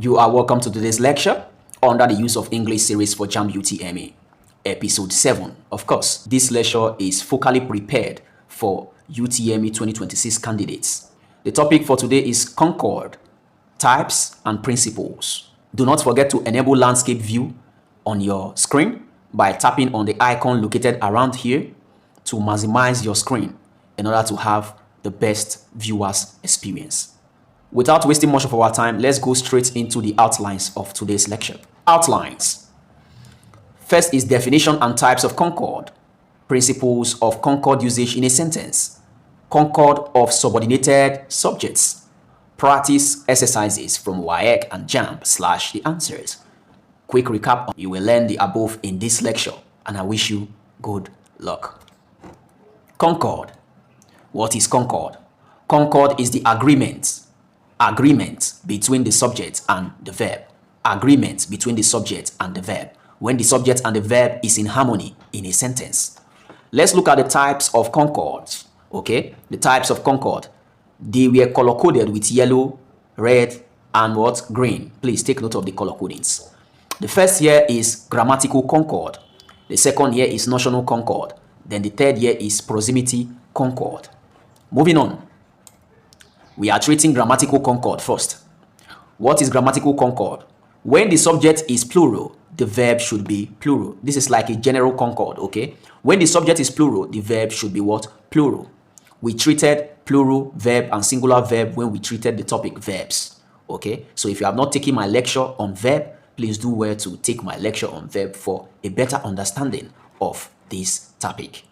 You are welcome to today's lecture under the Use of English series for JAMB UTME, episode 7. Of course, this lecture is focally prepared for UTME 2026 candidates. The topic for today is Concord, types and principles. Do not forget to enable landscape view on your screen by tapping on the icon located around here to maximize your screen in order to have the best viewers experience. Without wasting much of our time, let's go straight into the outlines of today's lecture. Outlines. First is definition and types of Concord, principles of Concord usage in a sentence, Concord of subordinated subjects, practice exercises from WAEC and JAMB / the answers. Quick recap, you will learn the above in this lecture, and I wish you good luck. Concord. What is Concord? Concord is the agreement between the subject and the verb. Agreement between the subject and the verb. When the subject and the verb is in harmony in a sentence. Let's look at the types of Concord. Okay, the types of Concord. They were color-coded with yellow, red, and what? Green. Please take note of the color codings. The first here is Grammatical Concord. The second here is Notional Concord. Then the third here is Proximity Concord. Moving on. We are treating Grammatical Concord first. What is Grammatical Concord? When the subject is plural, the verb should be plural. This is like a general concord, okay? When the subject is plural, the verb should be what? Plural. We treated plural verb and singular verb when we treated the topic verbs, okay? So if you have not taken my lecture on verb, please do well to take my lecture on verb for a better understanding of this topic.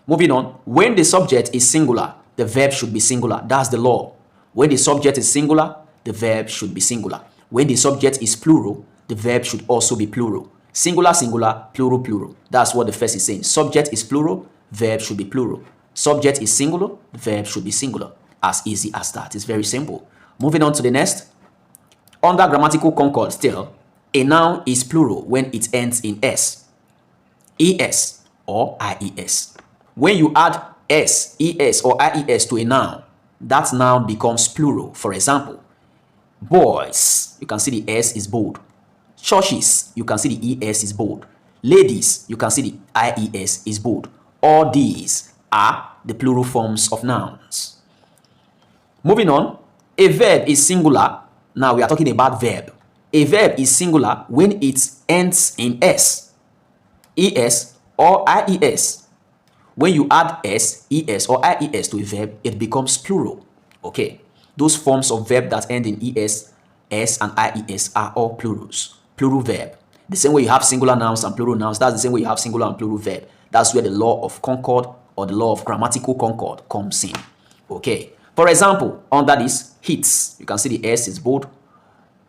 Moving on, when the subject is singular, the verb should be singular. That's the law. When the subject is singular, the verb should be singular. When the subject is plural, the verb should also be plural. Singular, singular, plural, plural. That's what the first is saying. Subject is plural, verb should be plural. Subject is singular, verb should be singular. As easy as that. It's very simple. Moving on to the next. Under Grammatical Concord still, a noun is plural when it ends in S, ES, or IES. When you add S, ES, or IES to a noun, that noun becomes plural. For example, boys, you can see the S is bold. Churches, you can see the ES is bold. Ladies, you can see the IES is bold. All these are the plural forms of nouns. Moving on, a verb is singular. Now we are talking about verb. A verb is singular when it ends in S, ES, or IES. When you add S, ES, or IES to a verb, it becomes plural. Okay, those forms of verb that end in ES, S, and IES are all plurals. Plural verb. The same way you have singular nouns and plural nouns, that's the same way you have singular and plural verb. That's where the law of Concord or the law of Grammatical Concord comes in. Okay, for example, under this, hits, you can see the S is bold.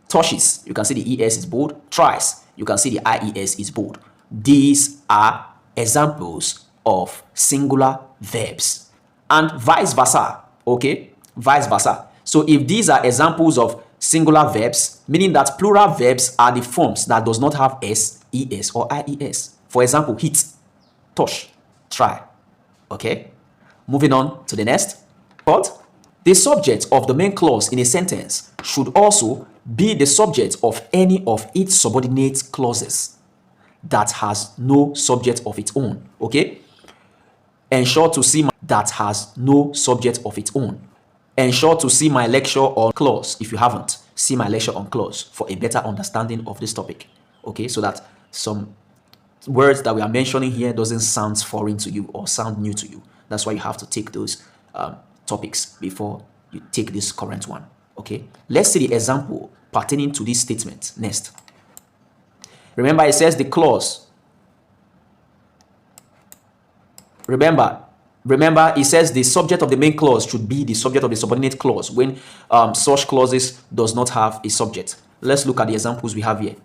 Touches, you can see the ES is bold. Tries, you can see the IES is bold. These are examples of singular verbs, and vice versa. Okay, vice versa. So if these are examples of singular verbs, meaning that plural verbs are the forms that does not have S, ES, or IES. For example, hit, touch, try. Okay, moving on to the next. But the subject of the main clause in a sentence should also be the subject of any of its subordinate clauses that has no subject of its own. Okay, ensure to see that has no subject of its own. Ensure to see my lecture on clause. If you haven't, see my lecture on clause for a better understanding of this topic. Okay, so that some words that we are mentioning here doesn't sound foreign to you or sound new to you. That's why you have to take those topics before you take this current one. Okay, let's see the example pertaining to this statement next. Remember, it says the clause. Remember, it says the subject of the main clause should be the subject of the subordinate clause when such clauses does not have a subject. Let's look at the examples we have here.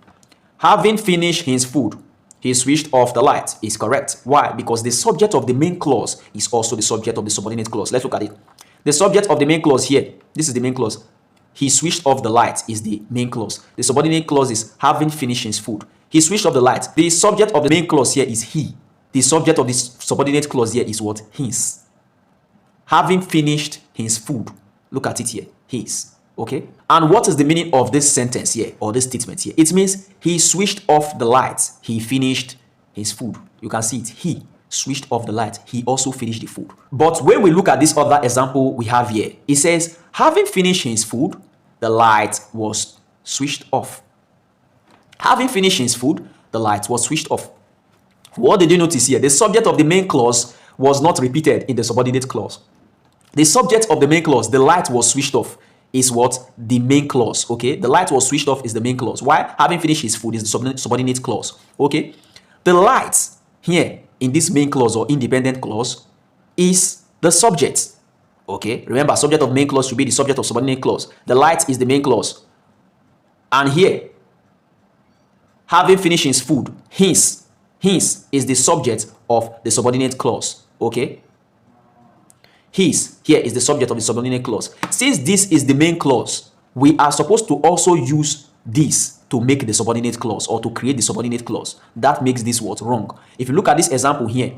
Having finished his food, he switched off the light is correct. Why? Because the subject of the main clause is also the subject of the subordinate clause. Let's look at it. The subject of the main clause here, this is the main clause. He switched off the light is the main clause. The subordinate clause is having finished his food. He switched off the light. The subject of the main clause here is he. The subject of this subordinate clause here is what? His. Having finished his food. Look at it here. His. Okay? And what is the meaning of this sentence here, or this statement here? It means he switched off the lights. He finished his food. You can see it. He switched off the light. He also finished the food. But when we look at this other example we have here, it says, having finished his food, the light was switched off. Having finished his food, the light was switched off. What did you notice here? The subject of the main clause was not repeated in the subordinate clause. The subject of the main clause, the light was switched off, is what? The main clause. Okay? The light was switched off is the main clause. Why? Having finished his food is the subordinate clause. Okay? The light here in this main clause or independent clause is the subject. Okay? Remember, subject of main clause should be the subject of subordinate clause. The light is the main clause. And here, having finished his food, his is the subject of the subordinate clause. Okay? His here is the subject of the subordinate clause. Since this is the main clause, we are supposed to also use this to make the subordinate clause or to create the subordinate clause. That makes this word wrong. If you look at this example here,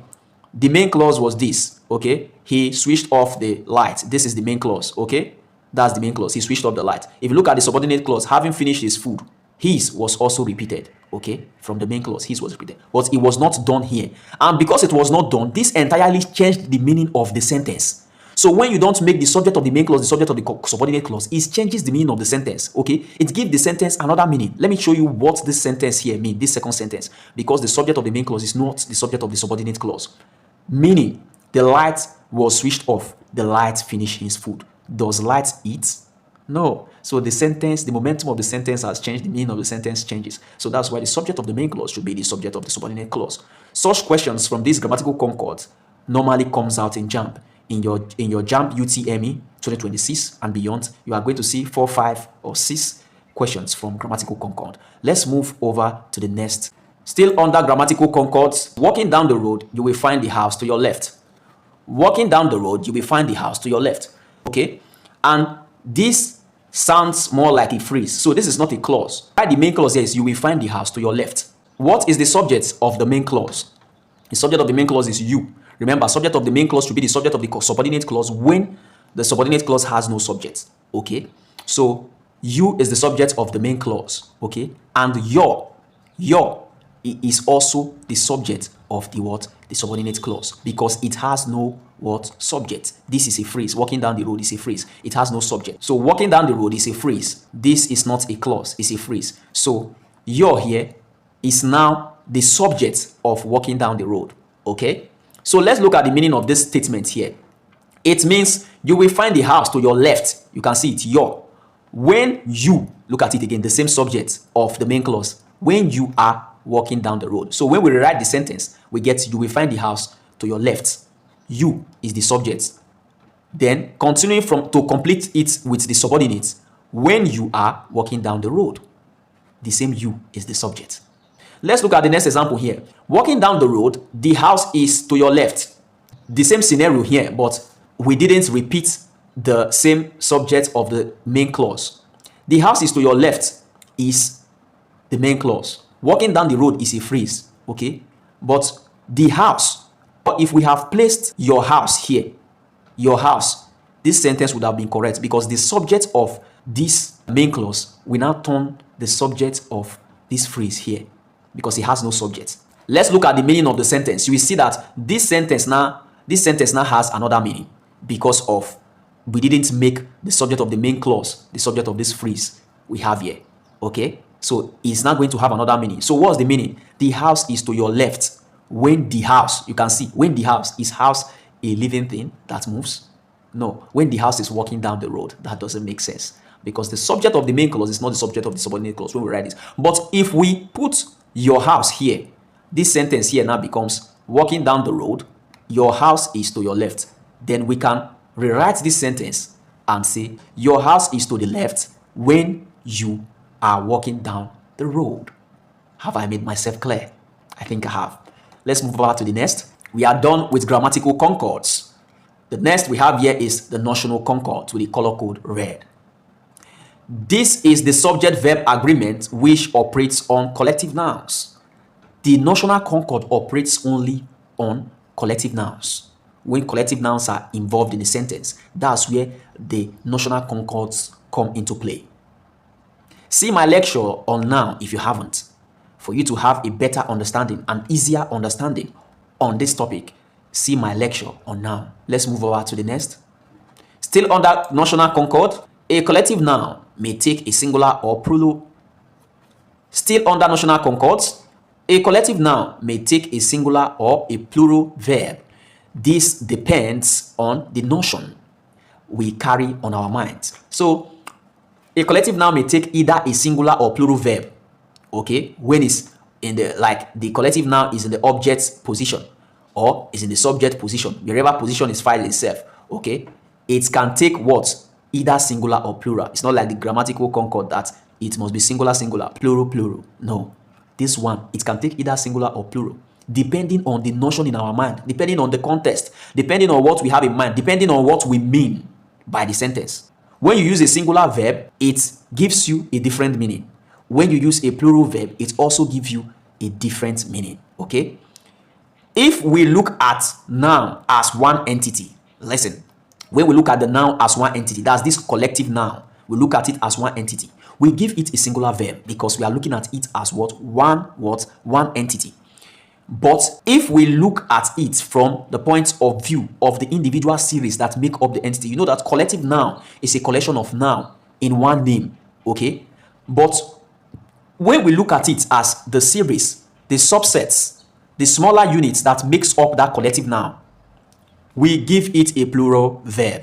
the main clause was this. Okay? He switched off the light. This is the main clause. Okay? That's the main clause. He switched off the light. If you look at the subordinate clause, having finished his food, his was also repeated. Okay? From the main clause, his was repeated. But it was not done here. And because it was not done, this entirely changed the meaning of the sentence. So when you don't make the subject of the main clause the subject of the subordinate clause, it changes the meaning of the sentence. Okay? It gives the sentence another meaning. Let me show you what this sentence here means, this second sentence. Because the subject of the main clause is not the subject of the subordinate clause. Meaning, the light was switched off. The light finished his food. Does light eat? No. So the sentence, the momentum of the sentence has changed, the meaning of the sentence changes. So that's why the subject of the main clause should be the subject of the subordinate clause. Such questions from this grammatical concord normally comes out in JAMB. In your JAMB UTME 2026 and beyond, you are going to see 4, 5, or 6 questions from grammatical concord. Let's move over to the next. Still under grammatical concords, walking down the road, you will find the house to your left. Walking down the road, you will find the house to your left. Okay? And this sounds more like a phrase. So this is not a clause. The main clause is you will find the house to your left. What is the subject of the main clause? The subject of the main clause is you. Remember, subject of the main clause should be the subject of the subordinate clause when the subordinate clause has no subject. Okay? So you is the subject of the main clause. Okay? And your is also the subject of the what? The subordinate clause, because it has no what? Subject. This is a phrase. Walking down the road is a phrase. It has no subject. So walking down the road is a phrase. This is not a clause. It's a phrase. So your here is now the subject of walking down the road. Okay? So let's look at the meaning of this statement here. It means you will find the house to your left. You can see it, your. When you, look at it again, the same subject of the main clause, when you are walking down the road. So when we rewrite the sentence, we get you will find the house to your left. You is the subject. Then continuing to complete it with the subordinates, when you are walking down the road, the same you is the subject. Let's look at the next example here. Walking down the road, the house is to your left. The same scenario here, but we didn't repeat the same subject of the main clause. The house is to your left is the main clause. Walking down the road is a phrase, okay? But the house, if we have placed your house here, your house, this sentence would have been correct because the subject of this main clause will now turn the subject of this phrase here, because it has no subject. Let's look at the meaning of the sentence. You will see that this sentence now has another meaning because of we didn't make the subject of the main clause the subject of this phrase we have here. Okay? So it's not going to have another meaning. So what's the meaning? The house is to your left. When the house, you can see, when the house, is house a living thing that moves? No. When the house is walking down the road, that doesn't make sense. Because the subject of the main clause is not the subject of the subordinate clause when we write this. But if we put your house here, this sentence here now becomes walking down the road, your house is to your left. Then we can rewrite this sentence and say your house is to the left when you are walking down the road. Have I made myself clear? I think I have. Let's move over to the next. We are done with grammatical concords. The next we have here is the notional concord with the color code red. This is the subject-verb agreement which operates on collective nouns. The notional concord operates only on collective nouns. When collective nouns are involved in a sentence, that's where the notional concords come into play. See my lecture on now if you haven't, for you to have a better understanding and easier understanding on this topic. See my lecture on now. Let's move over to the next. Still under Notional Concord, a collective noun may take a singular or plural. Still under Notional Concords, a collective noun may take a singular or a plural verb. This depends on the notion we carry on our minds. So, a collective noun may take either a singular or plural verb. Okay, when it's in the, like, the collective noun is in the object position or is in the subject position, wherever position is filed itself. Okay, it can take what? Either singular or plural. It's not like the grammatical Concord that it must be singular, singular, plural, plural. No, this one, it can take either singular or plural, depending on the notion in our mind, depending on the context, depending on what we have in mind, depending on what we mean by the sentence. When you use a singular verb, it gives you a different meaning. When you use a plural verb, it also gives you a different meaning. Okay? If we look at noun as one entity, listen, when we look at the noun as one entity, that's this collective noun, we look at it as one entity. We give it a singular verb because we are looking at it as what? One entity. But if we look at it from the point of view of the individual series that make up the entity, you know that collective noun is a collection of noun in one name. Okay? But when we look at it as the series, the subsets, the smaller units that makes up that collective noun, we give it a plural verb.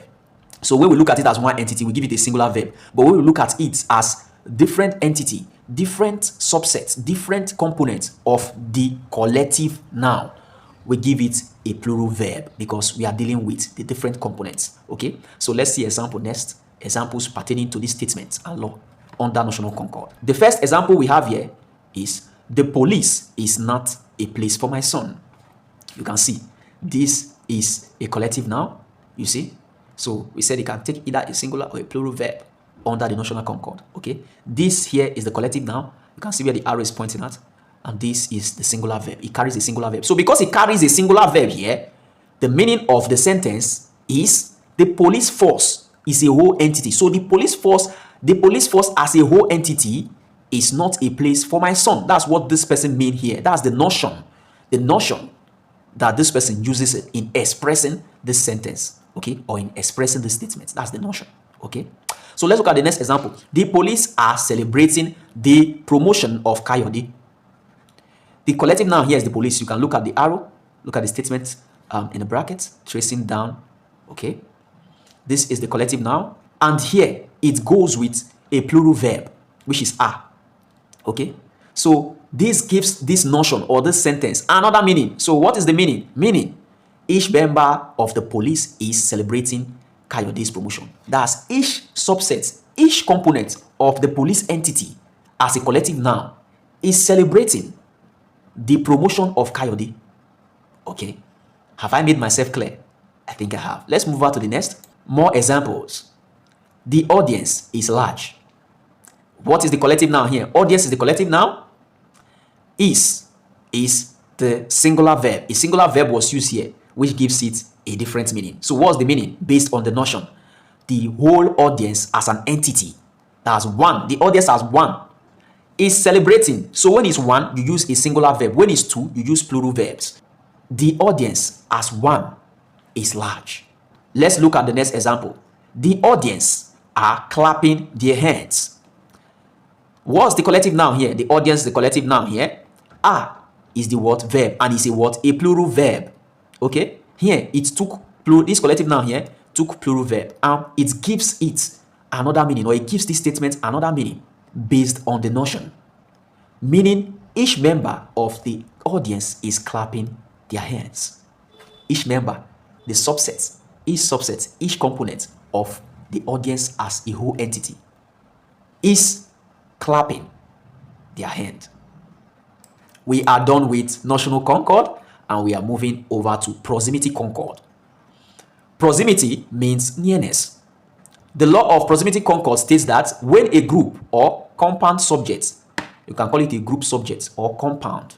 So when we look at it as one entity, we give it a singular verb. But when we look at it as different entity, different subsets, different components of the collective noun, we give it a plural verb because we are dealing with the different components. Okay, so let's see example next. Examples pertaining to this statement and law under Notional Concord. The first example we have here is the police is not a place for my son. You can see this is a collective noun. You see, so we said it can take either a singular or a plural verb under the Notional Concord. Okay, this here is the collective noun. You can see where the arrow is pointing at, and this is the singular verb. It carries a singular verb. So because it carries a singular verb here, the meaning of the sentence is the police force is a whole entity. So the police force as a whole entity is not a place for my son. That's what this person means here. That's the notion that this person uses in expressing this sentence, okay, or in expressing the statement. That's the notion. Okay, so let's look at the next example. The police are celebrating the promotion of Kayode. The collective noun here is the police. You can look at the arrow, look at the statement in the brackets, tracing down. Okay, this is the collective noun, and here it goes with a plural verb, which is are. Okay, so this gives this notion or this sentence another meaning. So what is the meaning? Meaning, each member of the police is celebrating Kayode's promotion. That's each subset, each component of the police entity as a collective noun is celebrating the promotion of Kayode. Okay, have I made myself clear? I think I have. Let's move on to the next. More examples. The audience is large. What is the collective noun here? Audience is the collective noun. Is the singular verb. A singular verb was used here, which gives it a different meaning. So what's the meaning? Based on the notion, the whole audience as an entity, that's one, the audience as one, is celebrating. So when it's one, you use a singular verb. When it's two, you use plural verbs. The audience as one is large. Let's look at the next example. The audience are clapping their hands. What's the collective noun here? The audience is the collective noun here. Are is the word verb, and is a what? A plural verb. Okay, here it took plural, this collective noun here took plural verb, and it gives it another meaning, or it gives this statement another meaning based on the notion. Meaning, each member of the audience is clapping their hands. Each member, the subsets, each component of the audience as a whole entity is clapping their hand. We are done with Notional Concord, and we are moving over to Proximity Concord. Proximity means nearness. The law of Proximity Concord states that when a group or compound subject, you can call it a group subject or compound,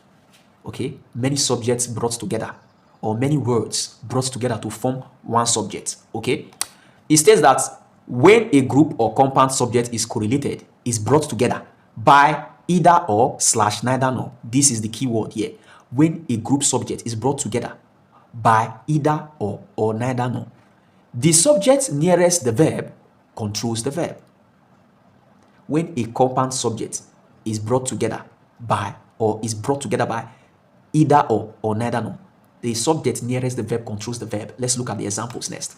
okay, many subjects brought together, or many words brought together to form one subject, okay, it states that when a group or compound subject is correlated, is brought together by either or / neither nor. This is the key word here. When a group subject is brought together by either or neither nor, the subject nearest the verb controls the verb. When a compound subject is brought together by either or neither nor, the subject nearest the verb controls the verb. Let's look at the examples next.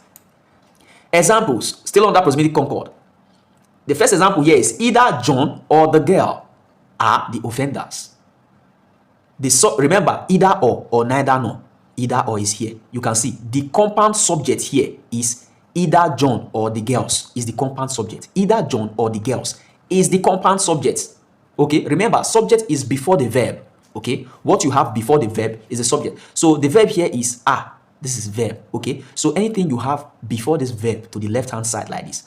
Examples, still under proximity concord. The first example here is either John or the girl are the offenders. Remember, either or neither nor. Either or is here. You can see the compound subject here is either John or the girls is the compound subject. Either John or the girls is the compound subject. Okay, remember, subject is before the verb. Okay, what you have before the verb is the subject. So the verb here is this is verb. Okay, so anything you have before this verb to the left hand side like this,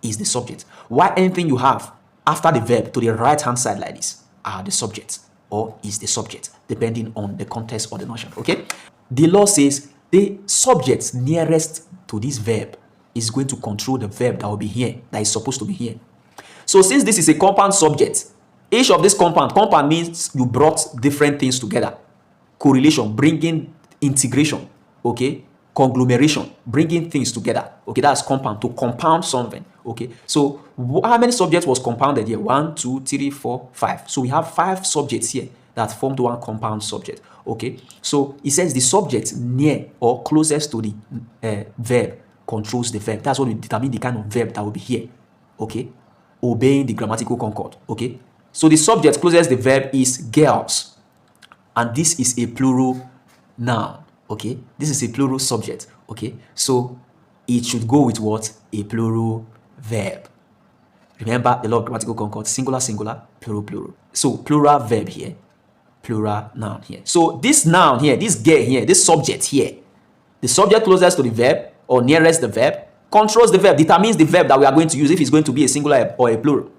is the subject. While anything you have after the verb to the right hand side like this are the subject or is the subject, depending on the context or the notion. Okay, the law says the subject nearest to this verb is going to control the verb that will be here, that is supposed to be here. So since this is a compound subject, each of this compound means you brought different things together. Correlation, bringing integration, okay, conglomeration, bringing things together. Okay, that's compound, to compound something. Okay, so how many subjects was compounded here? 1, 2, 3, 4, 5. So we have 5 subjects here that formed one compound subject. Okay, so it says the subject near or closest to the verb controls the verb. That's what will determine the kind of verb that will be here. Okay, obeying the grammatical concord. Okay, so the subject closest to the verb is girls, and this is a plural noun. Okay, this is a plural subject. Okay, so it should go with what? A plural verb. Remember the law of grammatical concord: singular, singular, plural, plural. So plural verb here, plural noun here. So this noun here, this girl here, this subject here, the subject closest to the verb or nearest the verb controls the verb, determines the verb that we are going to use, if it's going to be a singular or a plural.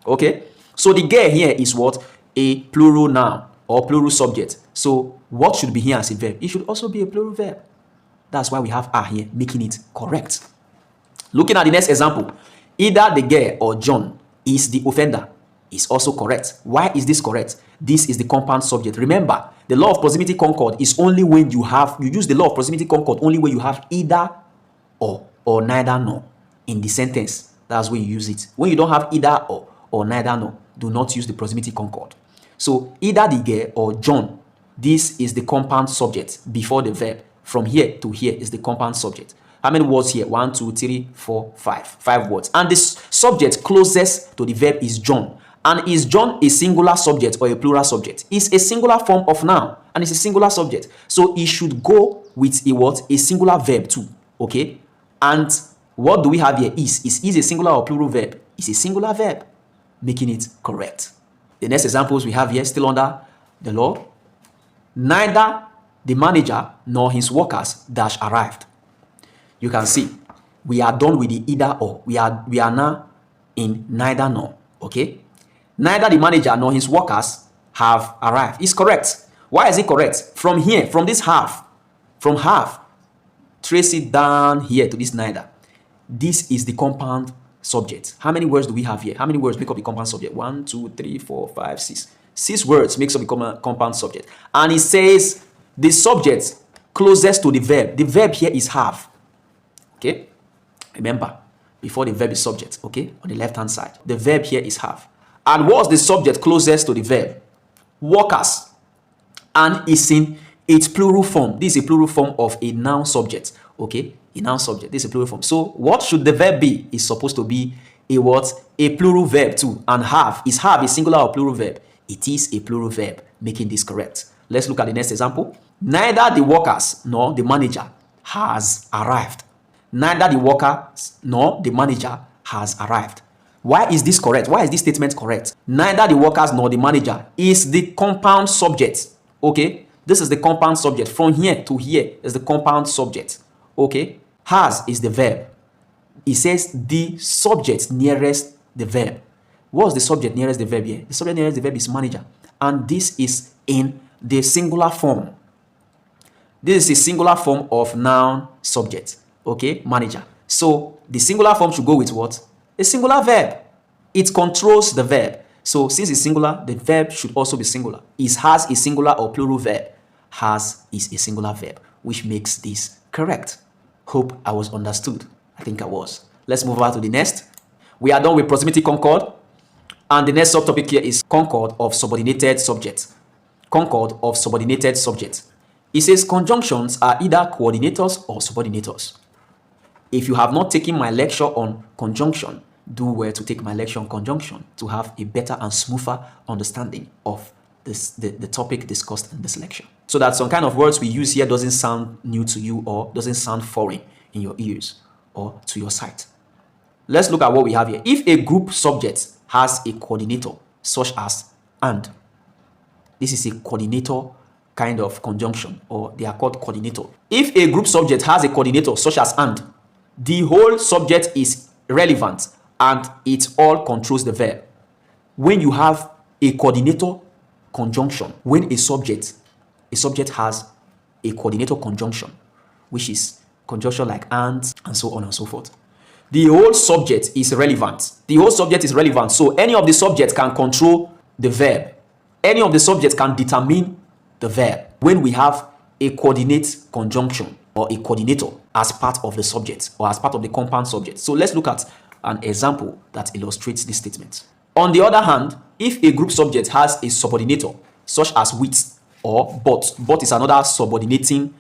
Okay, so the girl here is what? A plural noun or plural subject. So what should be here as a verb? It should also be a plural verb. That's why we have are here, making it correct. Looking at the next example, either the girl or John is the offender is also correct. Why is this correct? This is the compound subject. Remember, the law of proximity concord is only when you use the law of proximity concord only when you have either or neither nor in the sentence. That's when you use it. When you don't have either or neither nor, do not use the proximity concord. So either the girl or John, this is the compound subject before the verb. From here to here is the compound subject. How many words here? 1, 2, 3, 4, 5. 5 words. And this subject closest to the verb is John. And is John a singular subject or a plural subject? It's a singular form of noun and it's a singular subject. So it should go with a what? A singular verb too. Okay? And what do we have here? Is a singular or plural verb? It's a singular verb, making it correct. The next examples we have here, still under the law. Neither the manager nor his workers arrived. You can see we are done with the either or. We are now in neither nor. Okay, neither the manager nor his workers have arrived. It's correct. Why is it correct? From here, from this half, trace it down here to this neither. This is the compound subject. How many words do we have here? How many words make up the compound subject? 1, 2, 3, 4, 5, 6. 6 words makes up the compound subject. And it says the subject closest to the verb. The verb here is have. Okay, remember, before the verb is subject. Okay, on the left hand side, the verb here is have. And what's the subject closest to the verb? Workers. And it's in its plural form. This is a plural form of a noun subject. Okay, a noun subject. This is a plural form. So what should the verb be? It's supposed to be a what? A plural verb too. And have is have a singular or plural verb? It is a plural verb, making this correct. Let's look at the next example. Neither the workers nor the manager has arrived. Neither the workers nor the manager has arrived. Why is this correct? Why is this statement correct? Neither the workers nor the manager is the compound subject. Okay, this is the compound subject. From here to here is the compound subject. Okay, has is the verb. It says the subject nearest the verb. What's the subject nearest the verb here? The subject nearest the verb is manager. And this is in the singular form. This is a singular form of noun subject. Okay, manager. So the singular form should go with what? A singular verb. It controls the verb. So since it's singular, the verb should also be singular. Is has a singular or plural verb? Has is a singular verb, which makes this correct. Hope I was understood. I think I was. Let's move on to the next. We are done with proximity concord. And the next subtopic here is concord of subordinated subjects. Concord of subordinated subjects. It says conjunctions are either coordinators or subordinators. If you have not taken my lecture on conjunction, do well to take my lecture on conjunction to have a better and smoother understanding of the topic discussed in this lecture. So that some kind of words we use here doesn't sound new to you or doesn't sound foreign in your ears or to your sight. Let's look at what we have here. If a group subject has a coordinator, such as and, this is a coordinator kind of conjunction, or they are called coordinator. If a group subject has a coordinator, such as and, the whole subject is relevant and it all controls the verb. When you have a coordinator conjunction, when a subject has a coordinator conjunction, which is conjunction like and so on and so forth, the whole subject is relevant. The whole subject is relevant. So any of the subjects can control the verb. Any of the subjects can determine the verb when we have a coordinate conjunction or a coordinator as part of the subject or as part of the compound subject. So let's look at an example that illustrates this statement. On the other hand, if a group subject has a subordinator, such as with or but is another subordinating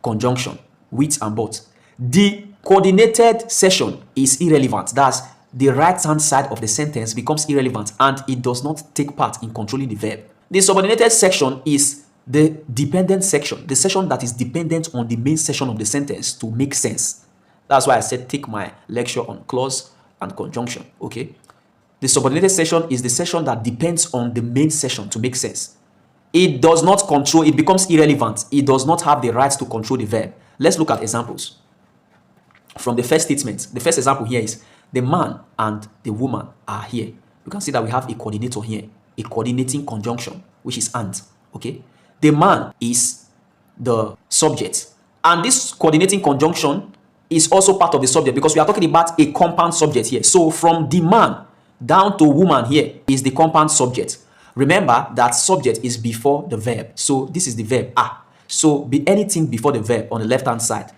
conjunction, with and but, the coordinated section is irrelevant. That's the right-hand side of the sentence becomes irrelevant and it does not take part in controlling the verb. The subordinated section is the dependent section, the section that is dependent on the main section of the sentence to make sense. That's why I said take my lecture on clause and conjunction, okay? The subordinated section is the section that depends on the main section to make sense. It does not control, it becomes irrelevant. It does not have the right to control the verb. Let's look at examples. From the first statement, the first example here is the man and the woman are here. You can see that we have a coordinator here, a coordinating conjunction, which is and, okay? The man is the subject. And this coordinating conjunction is also part of the subject because we are talking about a compound subject here. So from the man down to woman here is the compound subject. Remember that subject is before the verb. So this is the verb are. So be anything before the verb on the left-hand side.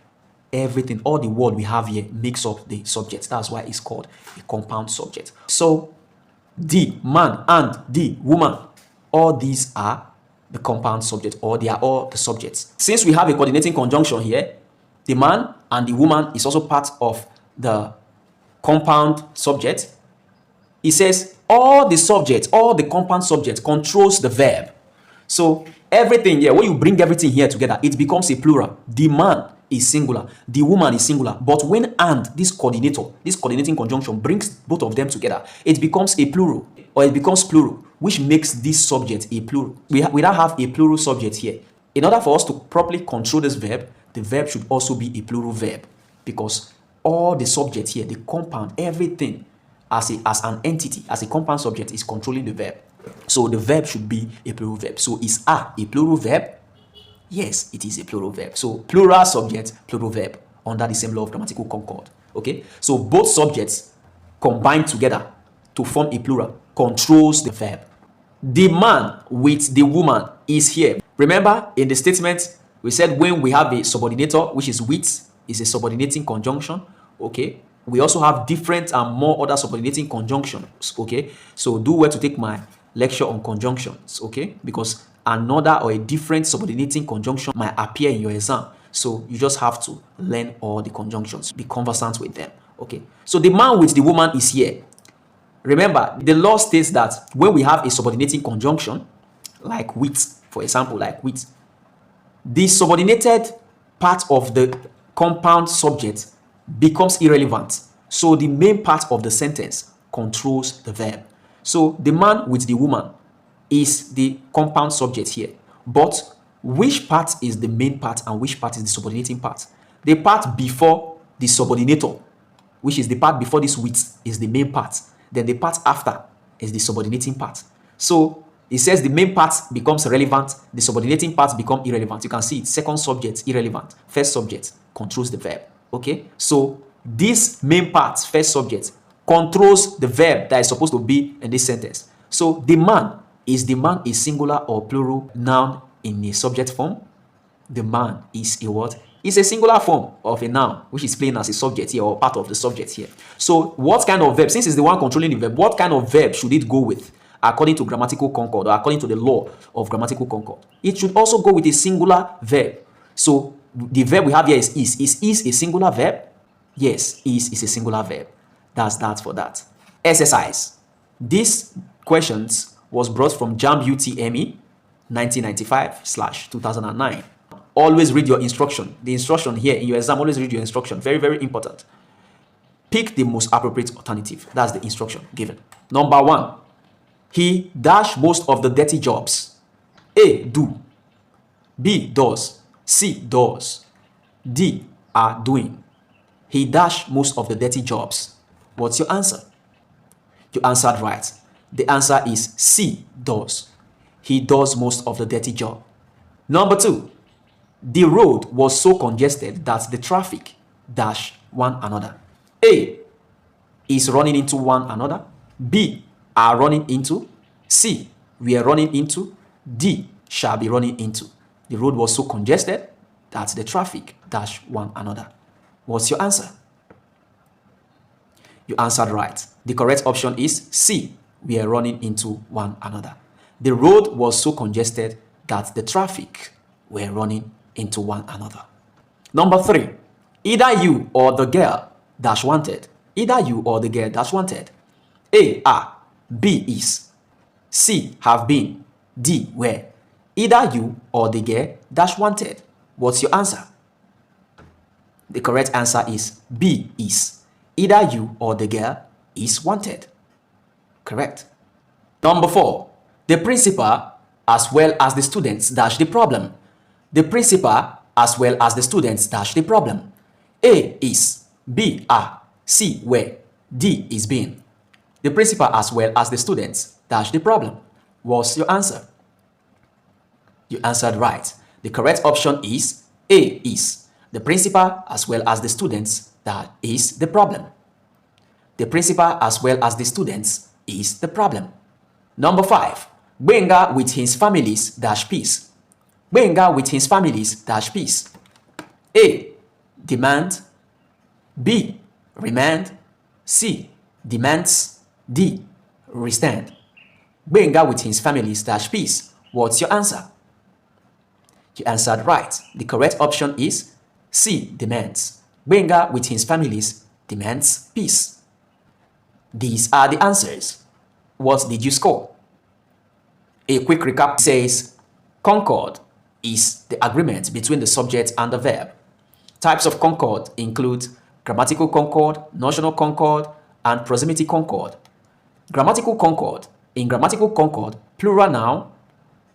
Everything, all the word we have here makes up the subject. That's why it's called a compound subject. So the man and the woman, all these are the compound subject, or they are all the subjects. Since we have a coordinating conjunction here, the man and the woman is also part of the compound subject. It says all the subjects, all the compound subject controls the verb. So everything here, when you bring everything here together, it becomes a plural. The man is singular, the woman is singular. But when and, this coordinator, this coordinating conjunction brings both of them together, it becomes a plural, or it becomes plural, which makes this subject a plural. We now have a plural subject here. In order for us to properly control this verb, the verb should also be a plural verb, because all the subject here, the compound, everything as an entity, as a compound subject is controlling the verb. So the verb should be a plural verb. So is a plural verb? Yes, it is a plural verb. So plural subject, plural verb under the same law of grammatical concord. Okay, so both subjects combined together to form a plural controls the verb. The man with the woman is here. Remember in the statement we said when we have a subordinator, which is with, is a subordinating conjunction. Okay, we also have different and more other subordinating conjunctions. Okay, so do well to take my lecture on conjunctions. Okay, because another or a different subordinating conjunction might appear in your exam. So you just have to learn all the conjunctions, be conversant with them. Okay, so the man with the woman is here. Remember, the law states that when we have a subordinating conjunction, like with, for example, like with, the subordinated part of the compound subject becomes irrelevant. So the main part of the sentence controls the verb. So the man with the woman is the compound subject here. But which part is the main part and which part is the subordinating part? The part before the subordinator, which is the part before this with, is the main part. Then the part after is the subordinating part. So it says the main part becomes relevant, the subordinating parts become irrelevant. You can see it, second subject irrelevant, first subject controls the verb. Okay, so this main part, first subject, controls the verb that is supposed to be in this sentence. So the man is singular or plural noun in a subject form? The man is a what? It's a singular form of a noun, which is playing as a subject here or part of the subject here. So what kind of verb, since it's the one controlling the verb, what kind of verb should it go with according to Grammatical Concord or according to the law of Grammatical Concord? It should also go with a singular verb. So the verb we have here is is. Is a singular verb? Yes, is a singular verb. That's that for that. Exercise. These questions was brought from JAMB UTME 1995/2009. Always read your instruction. The instruction here in your exam, always read your instruction. Very, very important. Pick the most appropriate alternative. That's the instruction given. Number 1. He dash most of the dirty jobs. A. Do. B. Does. C. Does. D. Are doing. He dash most of the dirty jobs. What's your answer? You answered right. The answer is C. Does. He does most of the dirty job. Number 2. The road was so congested that the traffic dash one another. A. Is running into one another. B. Are running into. C. We are running into. D. Shall be running into. The road was so congested that the traffic dash one another. What's your answer? You answered right. The correct option is C. We are running into one another. The road was so congested that the traffic were running into one another. Number 3. Either you or the girl dash wanted. Either you or the girl dash wanted. A. Are. B. Is. C. Have been. D. Were. Either you or the girl dash wanted. What's your answer? The correct answer is B. Is. Either you or the girl is wanted. Correct. Number 4. The principal as well as the students dash the problem. The principal as well as the students dash the problem. A. Is. B. Are. C. Were. D. Is being. The principal as well as the students dash the problem. What's your answer? You answered right. The correct option is A. Is. The principal as well as the students that is the problem. The principal as well as the students is the problem. Number 5. Benga with his families dash peace. Benga with his families dash peace. A. Demand. B. Remand. C. Demands. D. Restand. Benga with his families dash peace. What's your answer? You answered right. The correct option is C. Demands. Benga with his families demands peace. These are the answers. What did you score? A quick recap says Concord is the agreement between the subject and the verb. Types of concord include grammatical concord, notional concord, and proximity concord. Grammatical concord. In grammatical concord, plural noun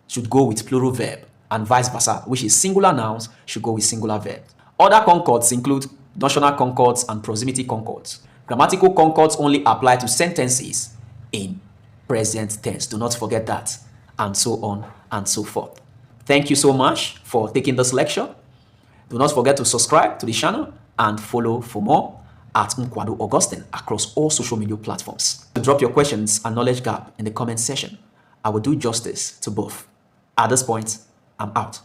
should go with plural verb, and vice versa, which is singular nouns should go with singular verb. Other concords include notional concords and proximity concords. Grammatical concords only apply to sentences in present tense. Do not forget that, and so on and so forth. Thank you so much for taking this lecture. Do not forget to subscribe to the channel and follow for more at Nkwado Augustine across all social media platforms. Drop your questions and knowledge gap in the comment section. I will do justice to both. At this point, I'm out.